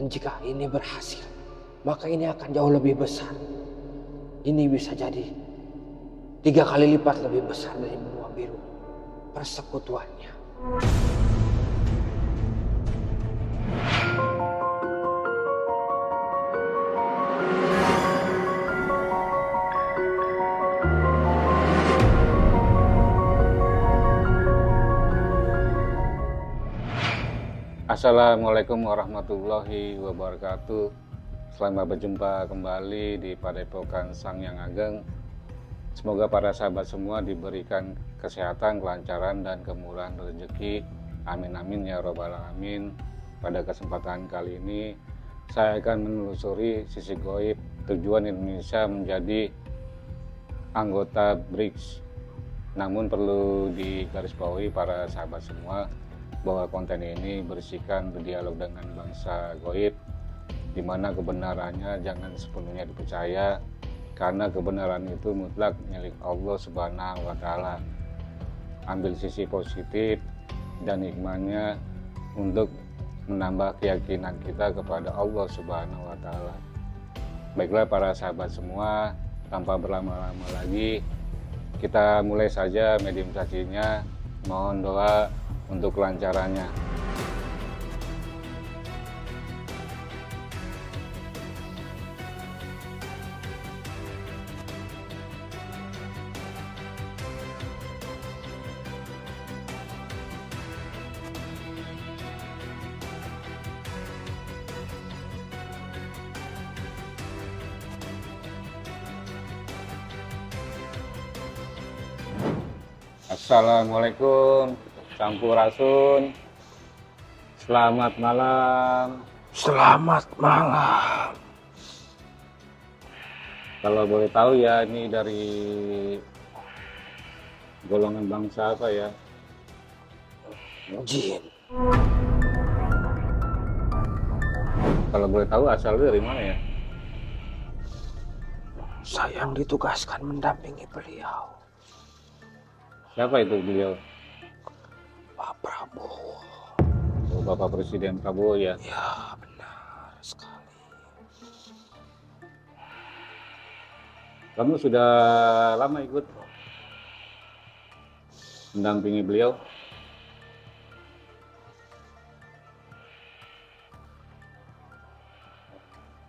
Dan jika ini berhasil, maka ini akan jauh lebih besar. Ini bisa jadi 3 kali lipat lebih besar dari benua biru persekutuannya. Assalamualaikum warahmatullahi wabarakatuh. Selamat berjumpa kembali di Padepokan Sang Yang Ageng. Semoga para sahabat semua diberikan kesehatan, kelancaran, dan kemurahan rezeki. Amin amin ya robbal alamin. Pada kesempatan kali ini saya akan menelusuri sisi gaib tujuan Indonesia menjadi anggota BRICS. Namun perlu digarisbawahi para sahabat semua bahwa konten ini berisikan berdialog dengan bangsa gaib, di mana kebenarannya jangan sepenuhnya dipercaya, karena kebenaran itu mutlak milik Allah Subhanahu wa Ta'ala. Ambil sisi positif dan hikmahnya untuk menambah keyakinan kita kepada Allah Subhanahu wa Ta'ala. Baiklah para sahabat semua, tanpa berlama-lama lagi, kita mulai saja mediumisasinya. Mohon doa untuk kelancarannya. Assalamualaikum Sampurasun. Selamat malam. Selamat malam. Kalau boleh tahu ya, ini dari golongan bangsa apa ya? Jin. Kalau boleh tahu asalnya dari mana ya? Saya yang ditugaskan mendampingi beliau, Siapa itu beliau? Pak Prabowo. Oh, Bapak Presiden Prabowo ya? Ya, benar sekali. Kamu sudah lama ikut mendampingi beliau?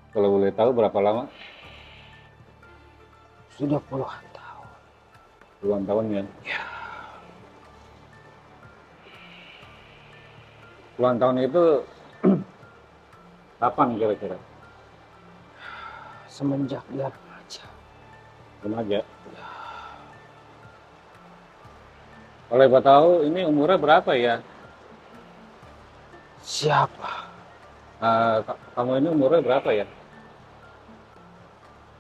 Kalau boleh tahu berapa lama? Sudah puluhan tahun. Puluhan tahun ya? Ya, Puluhan tahun itu kapan kira-kira? semenjak dia remaja. Remaja? Kalau Ibu tahu ini umurnya berapa ya? Siapa? Kamu ini umurnya berapa ya?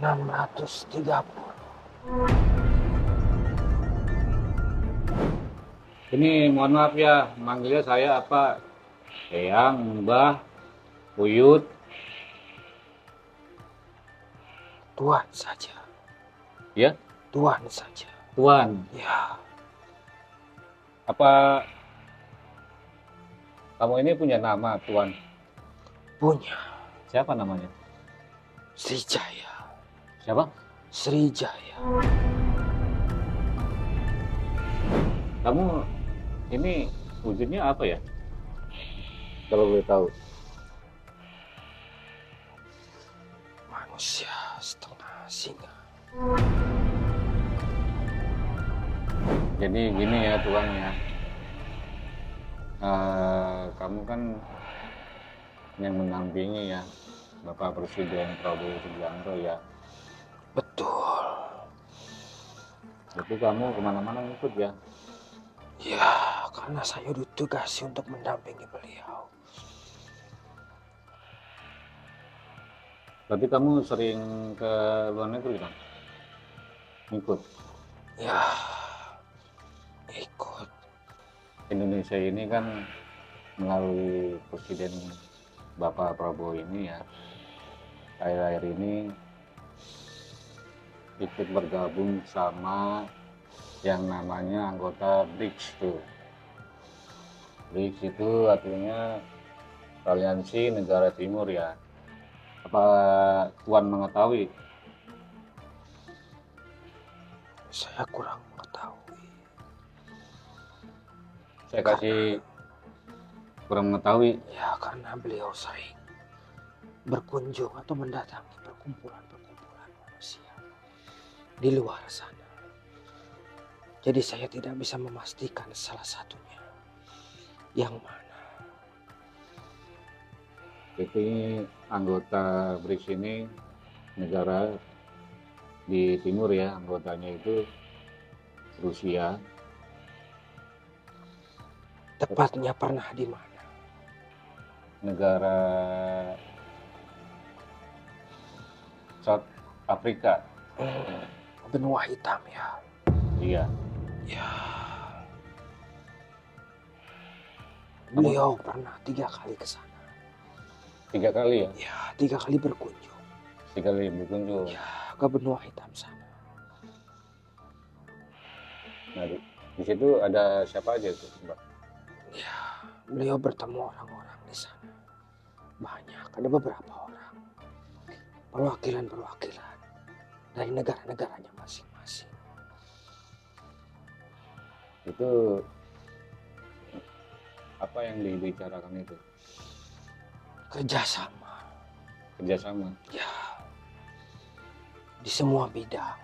630. Ini mohon maaf ya, manggilnya saya apa? Eyang, Mbah, Uyut. Tuan saja. Ya? Tuan saja. Tuan. Ya, Apa kamu ini punya nama Tuan? punya. Siapa namanya? Srijaya. Siapa? Srijaya. Kamu ini wujudnya apa ya? Kalau boleh tahu. Manusia setengah singa. Jadi gini ya Tuan ya. Kamu kan yang mendampingi ya Bapak Presiden Prabowo Subianto ya. Betul. Itu kamu kemana-mana ngikut ya? Ya, karena saya ditugasi untuk mendampingi beliau. Berarti kamu sering ke luar negeri kan? Ngikut. Ya, ikut. Indonesia ini kan melalui Presiden Bapak Prabowo ini ya, akhir-akhir ini ikut bergabung sama yang namanya anggota BRICS tuh. BRICS itu artinya aliansi negara timur ya. Apa Tuan mengetahui? Saya kurang mengetahui. Saya kasih kurang mengetahui. Ya, karena beliau sering berkunjung atau mendatangi perkumpulan-perkumpulan manusia di luar sana. Jadi saya tidak bisa memastikan salah satunya yang mana. Jadi anggota BRICS ini negara di timur ya, anggotanya itu Rusia. Tepatnya pernah di mana? Negara South Afrika. Benua hitam ya. Iya. Ya. Beliau pernah 3 kali ke sana. 3 kali ya? Ya, 3 kali berkunjung. 3 kali berkunjung. Ya, ke benua hitam sana. Nah, di situ ada siapa aja tuh, Mbak? Ya, beliau bertemu orang-orang di sana. Banyak, ada beberapa orang. Perwakilan-perwakilan dari negara-negaranya masing-masing. Itu apa yang dibicarakan itu? Kerjasama. Kerjasama. Ya, di semua bidang.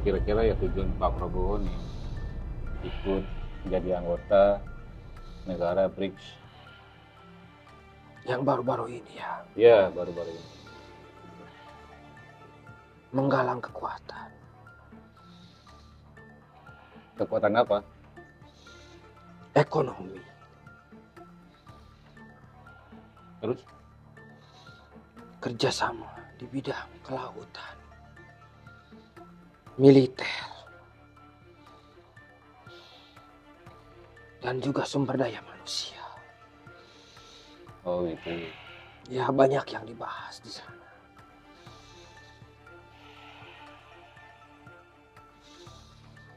Kira-kira ya tujuan Pak Prabowo nih ikut jadi anggota negara BRICS. Yang baru-baru ini ya, Ya, baru-baru ini. menggalang kekuatan. Kekuatan apa? Ekonomi. Terus? Kerjasama di bidang kelautan. Militer. Dan juga sumber daya manusia. Oh gitu. Ya, banyak yang dibahas di sana.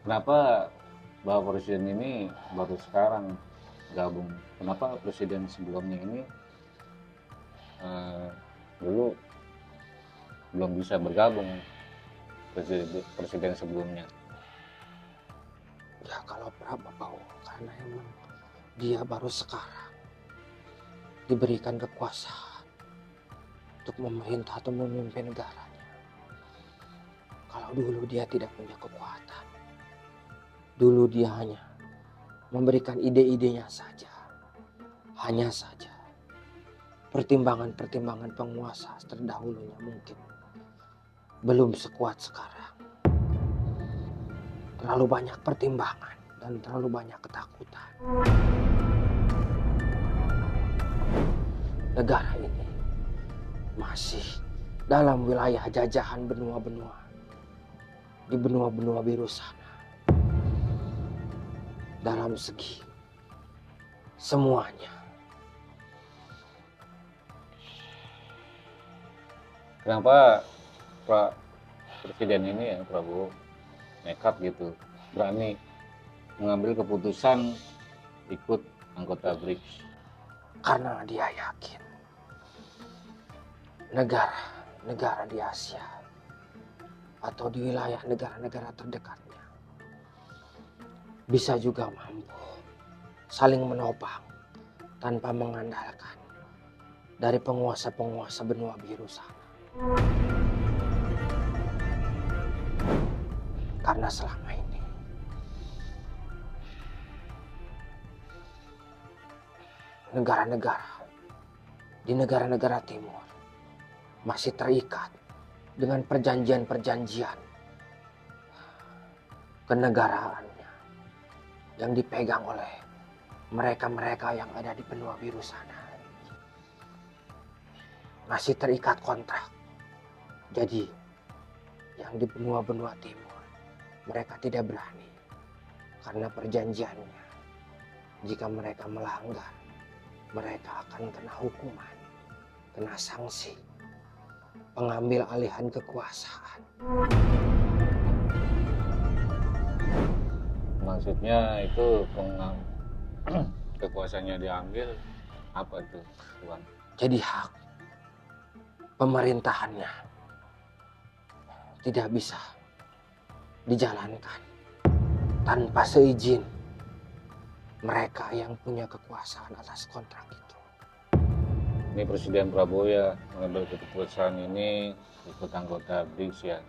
Kenapa Bapak Presiden ini baru sekarang gabung? Kenapa Presiden sebelumnya ini dulu belum bisa bergabung? Presiden sebelumnya. Ya, kalau Prabowo karena emang dia baru sekarang diberikan kekuasaan untuk memerintah atau memimpin negaranya. Kalau dulu dia tidak punya kekuatan. Dulu dia hanya memberikan ide-idenya saja. Hanya saja. Pertimbangan-pertimbangan penguasa terdahulunya mungkin belum sekuat sekarang. Terlalu banyak pertimbangan dan terlalu banyak ketakutan. Negara ini masih dalam wilayah jajahan benua-benua. Di benua-benua biru sana. Dalam segi semuanya. Kenapa Pak Presiden ini ya Prabowo nekat gitu, berani mengambil keputusan ikut anggota BRICS? Karena dia yakin negara-negara di Asia atau di wilayah negara-negara terdekatnya bisa juga mampu saling menopang tanpa mengandalkan dari penguasa-penguasa benua biru sana. Karena selama ini negara-negara di negara-negara timur masih terikat dengan perjanjian-perjanjian kenegaraannya yang dipegang oleh mereka-mereka yang ada di benua biru sana. Masih terikat kontrak. Jadi yang di benua-benua timur mereka tidak berani karena perjanjiannya. Jika mereka melanggar, mereka akan kena hukuman, kena sanksi, pengambil alihan kekuasaan. Maksudnya itu kekuasaannya diambil, apa tuh Tuan? Jadi hak pemerintahannya tidak bisa dijalankan tanpa seizin mereka yang punya kekuasaan atas kontrak itu. Ini Presiden Prabowo ya mengambil keputusan ini ikut anggota BRICS ya.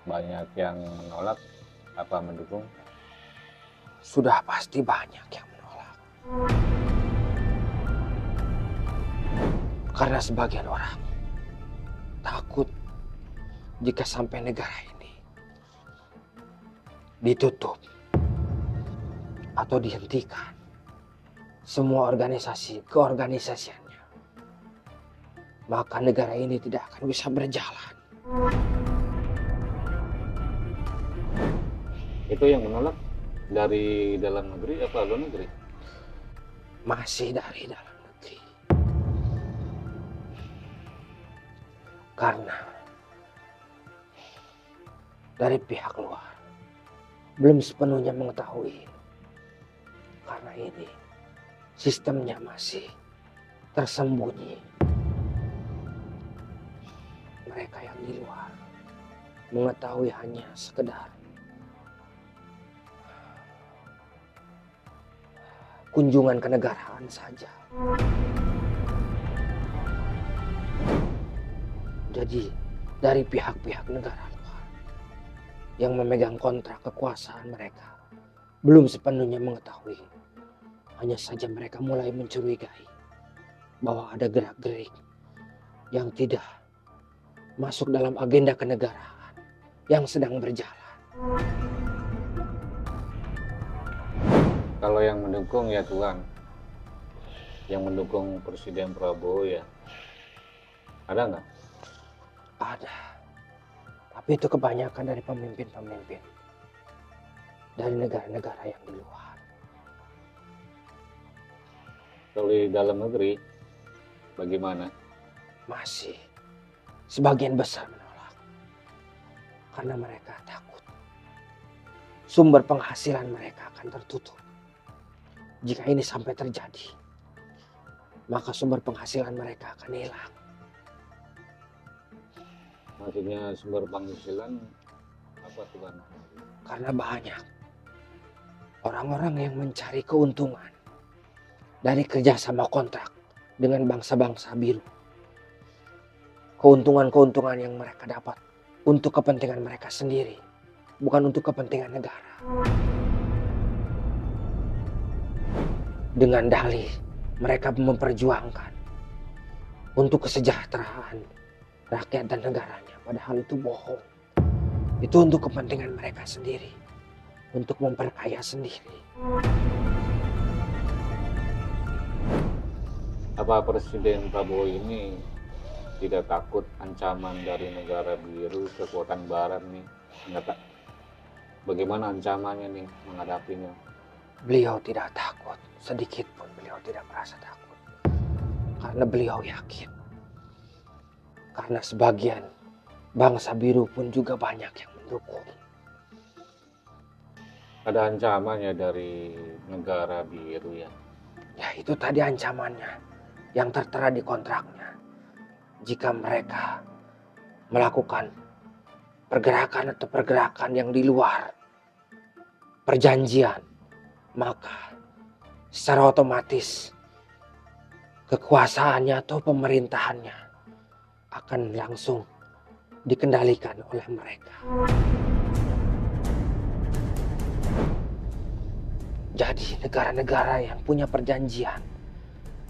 Banyak yang menolak apa mendukung? Sudah pasti banyak yang menolak. Karena sebagian orang takut jika sampai negara ini ditutup atau dihentikan semua organisasi keorganisasiannya, maka negara ini tidak akan bisa berjalan. Itu yang menolak dari dalam negeri apa luar negeri? Masih dari dalam negeri. Karena dari pihak luar belum sepenuhnya mengetahui. Karena ini sistemnya masih tersembunyi. Mereka yang di luar mengetahui hanya sekedar kunjungan kenegaraan saja. Jadi dari pihak-pihak negara luar yang memegang kontrak kekuasaan mereka belum sepenuhnya mengetahui. Hanya saja mereka mulai mencurigai bahwa ada gerak-gerik yang tidak masuk dalam agenda kenegaraan yang sedang berjalan. Kalau yang mendukung ya Tuan, yang mendukung Presiden Prabowo ya, ada nggak? Ada. Tapi itu kebanyakan dari pemimpin-pemimpin dari negara-negara yang di luar. Kalau di dalam negeri, bagaimana? Masih sebagian besar menolak. Karena mereka takut sumber penghasilan mereka akan tertutup. Jika ini sampai terjadi, maka sumber penghasilan mereka akan hilang. Maksudnya sumber penghasilan apa Tuan? Karena banyak orang-orang yang mencari keuntungan dari kerjasama kontrak dengan bangsa-bangsa biru. Keuntungan-keuntungan yang mereka dapat untuk kepentingan mereka sendiri, bukan untuk kepentingan negara. Dengan dalih mereka memperjuangkan untuk kesejahteraan rakyat dan negaranya, padahal itu bohong. Itu untuk kepentingan mereka sendiri, untuk memperkaya sendiri. Apa Presiden Prabowo ini tidak takut ancaman dari negara biru, kekuatan barat nih? Enggak, bagaimana ancamannya nih menghadapinya? Beliau tidak takut, sedikit pun beliau tidak merasa takut. Karena beliau yakin. Karena sebagian bangsa biru pun juga banyak yang mendukung. Ada ancamannya dari negara biru ya? Ya itu tadi ancamannya yang tertera di kontraknya. Jika mereka melakukan pergerakan atau pergerakan yang di luar perjanjian, maka secara otomatis kekuasaannya atau pemerintahannya akan langsung dikendalikan oleh mereka. Jadi negara-negara yang punya perjanjian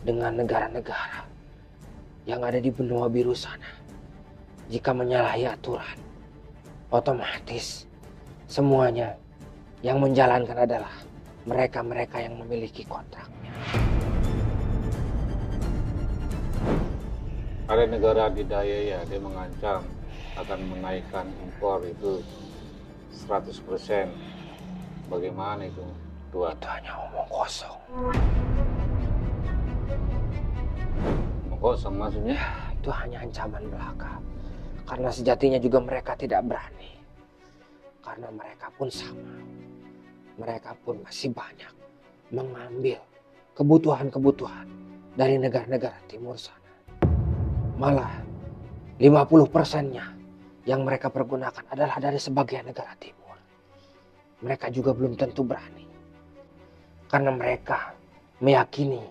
dengan negara-negara yang ada di benua biru sana, jika menyalahi aturan, otomatis semuanya yang menjalankan adalah mereka-mereka yang memiliki kontraknya. Ada negara adidaya ya, dia mengancam akan menaikkan impor itu 100%. Bagaimana itu Tuan? Itu hanya omong kosong. Omong kosong maksudnya? Ya, itu hanya ancaman belaka. Karena sejatinya juga mereka tidak berani. Karena mereka pun sama. Mereka pun masih banyak mengambil kebutuhan-kebutuhan dari negara-negara timur sana. Malah 50%-nya yang mereka pergunakan adalah dari sebagian negara timur. Mereka juga belum tentu berani. Karena mereka meyakini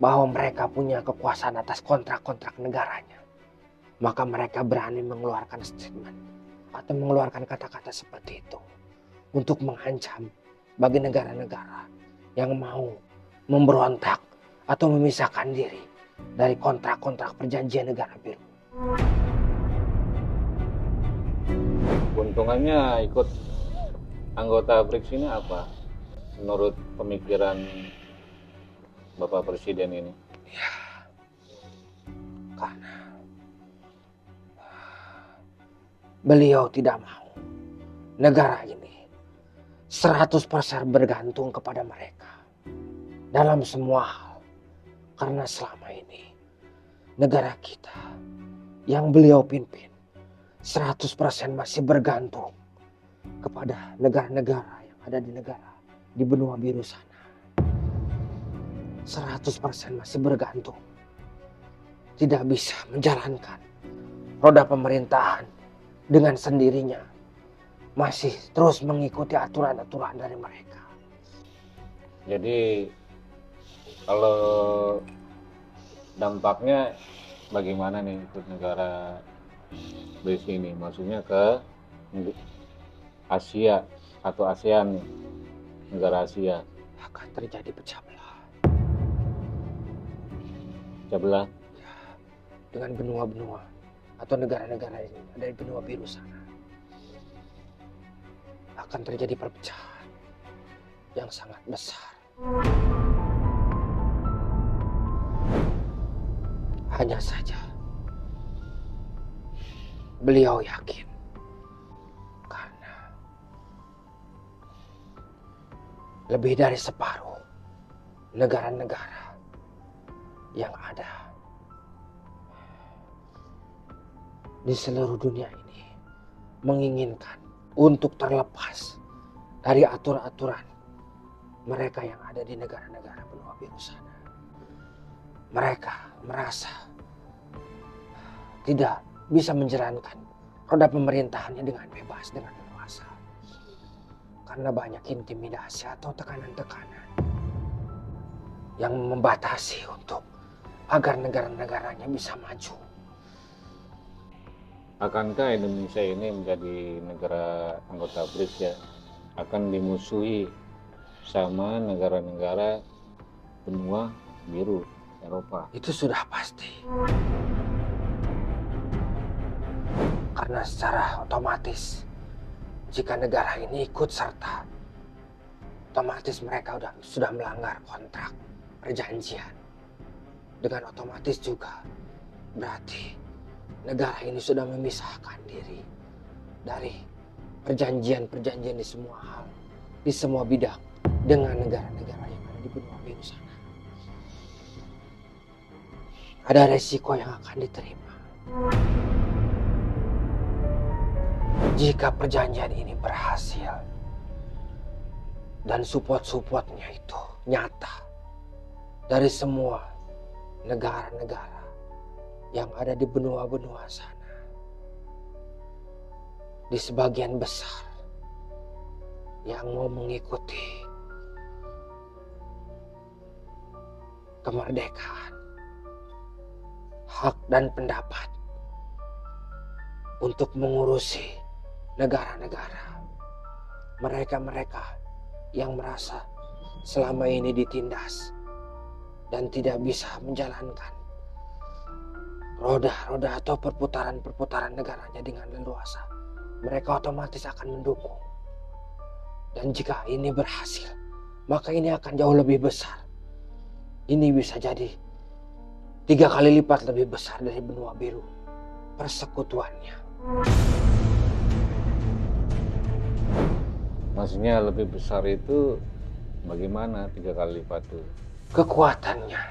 bahwa mereka punya kekuasaan atas kontrak-kontrak negaranya. Maka mereka berani mengeluarkan statement atau mengeluarkan kata-kata seperti itu untuk mengancam bagi negara-negara yang mau memberontak atau memisahkan diri dari kontrak-kontrak perjanjian negara biru. Keuntungannya ikut anggota BRICS ini apa? Menurut pemikiran Bapak Presiden ini? Ya, karena beliau tidak mau negara ini 100% bergantung kepada mereka dalam semua hal. Karena selama ini negara kita yang beliau pimpin 100% masih bergantung kepada negara-negara yang ada di benua biru sana. 100% masih bergantung. Tidak bisa menjalankan roda pemerintahan dengan sendirinya. Masih terus mengikuti aturan-aturan dari mereka. Jadi kalau dampaknya bagaimana nih ikut negara BRICS ini? Maksudnya ke Asia atau ASEAN nih, negara Asia. Akan terjadi pecah belah. Pecah belah. Ya, dengan benua-benua atau negara-negara yang ada di benua biru sana. Akan terjadi perpecahan yang sangat besar. Hanya saja beliau yakin karena lebih dari separuh negara-negara yang ada di seluruh dunia ini menginginkan untuk terlepas dari aturan-aturan mereka yang ada di negara-negara benua biru sana. Mereka merasa tidak bisa menjalankan roda pemerintahannya dengan bebas, dengan leluasa. Karena banyak intimidasi atau tekanan-tekanan yang membatasi untuk agar negara-negaranya bisa maju. Akankah Indonesia ini menjadi negara anggota BRICS ya, akan dimusuhi sama negara-negara benua biru Eropa? Itu sudah pasti. Karena secara otomatis jika negara ini ikut serta, otomatis mereka sudah melanggar kontrak perjanjian. Dengan otomatis juga berarti negara ini sudah memisahkan diri dari perjanjian-perjanjian di semua hal, di semua bidang dengan negara-negara yang ada di benua biru sana. Ada resiko yang akan diterima. Jika perjanjian ini berhasil dan support-supportnya itu nyata dari semua negara-negara yang ada di benua-benua sana, di sebagian besar yang mau mengikuti kemerdekaan, hak dan pendapat untuk mengurusi negara-negara, mereka-mereka yang merasa selama ini ditindas dan tidak bisa menjalankan roda-roda atau perputaran-perputaran negaranya dengan leluasa, mereka otomatis akan mendukung. Dan jika ini berhasil, maka ini akan jauh lebih besar. Ini bisa jadi 3 kali lipat lebih besar dari benua biru persekutuannya. Maksudnya lebih besar itu bagaimana 3 kali lipat itu? Kekuatannya.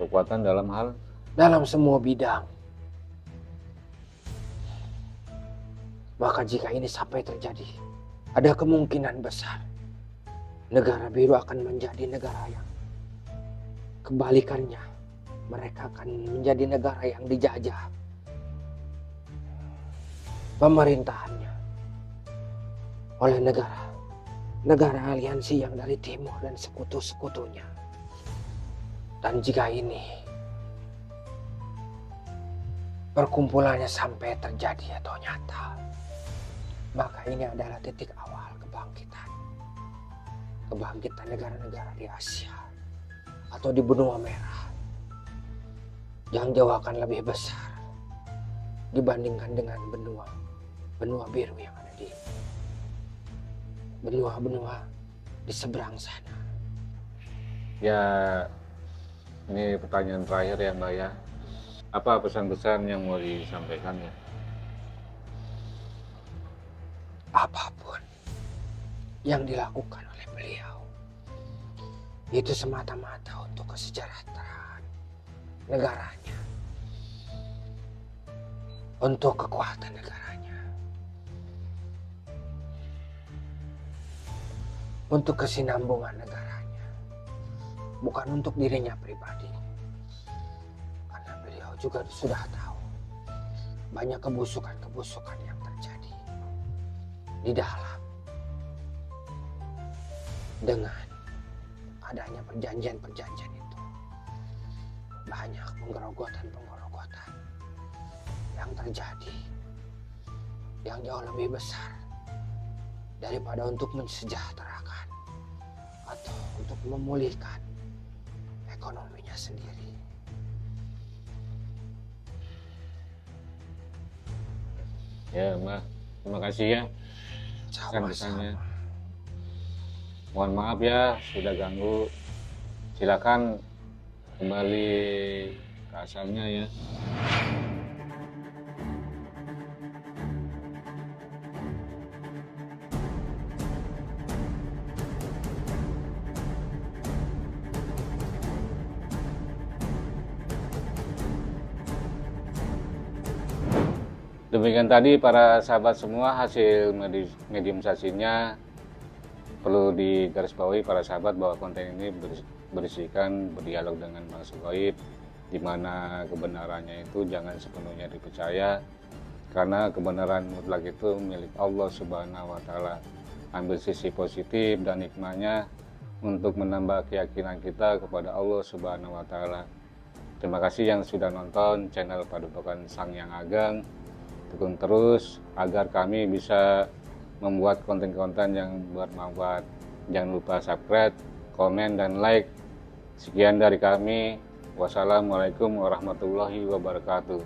Kekuatan dalam hal? Dalam semua bidang. Maka jika ini sampai terjadi, ada kemungkinan besar negara biru akan menjadi negara yang kebalikannya. Mereka akan menjadi negara yang dijajah pemerintahannya oleh negara aliansi yang dari timur dan sekutu-sekutunya. Dan jika ini perkumpulannya sampai terjadi atau nyata, maka ini adalah titik awal kebangkitan negara-negara di Asia atau di benua merah yang jauh akan lebih besar dibandingkan dengan benua biru yang ada di benua di seberang sana. Ya, ini pertanyaan terakhir ya Mbak ya. Apa pesan-pesan yang mau disampaikan ya? Apapun yang dilakukan oleh beliau itu semata-mata untuk kesejahteraan negaranya, untuk kekuatan negaranya, untuk kesinambungan negaranya, bukan untuk dirinya pribadi. Karena beliau juga sudah tahu banyak kebusukan-kebusukan yang terjadi di dalam dengan adanya perjanjian-perjanjian itu. Banyak penggerogotan yang terjadi yang jauh lebih besar daripada untuk mensejahterakan atau untuk memulihkan ekonominya sendiri. Ya Mbak, terima kasih ya pesan-pesannya. Mohon maaf ya sudah ganggu. Silakan kembali ke asalnya ya. Demikian tadi para sahabat semua hasil mediumisasinya. Perlu digarisbawahi para sahabat bahwa konten ini berisikan berdialog dengan makhluk gaib, di mana kebenarannya itu jangan sepenuhnya dipercaya, karena kebenaran mutlak itu milik Allah Subhanahu wa Ta'ala. Ambil sisi positif dan hikmahnya untuk menambah keyakinan kita kepada Allah Subhanahu wa Ta'ala. Terima kasih yang sudah nonton channel Padepokan Sang Yang Ageng. Dukung terus agar kami bisa membuat konten-konten yang bermanfaat. Jangan lupa subscribe, komen, dan like. Sekian dari kami. Wassalamualaikum warahmatullahi wabarakatuh.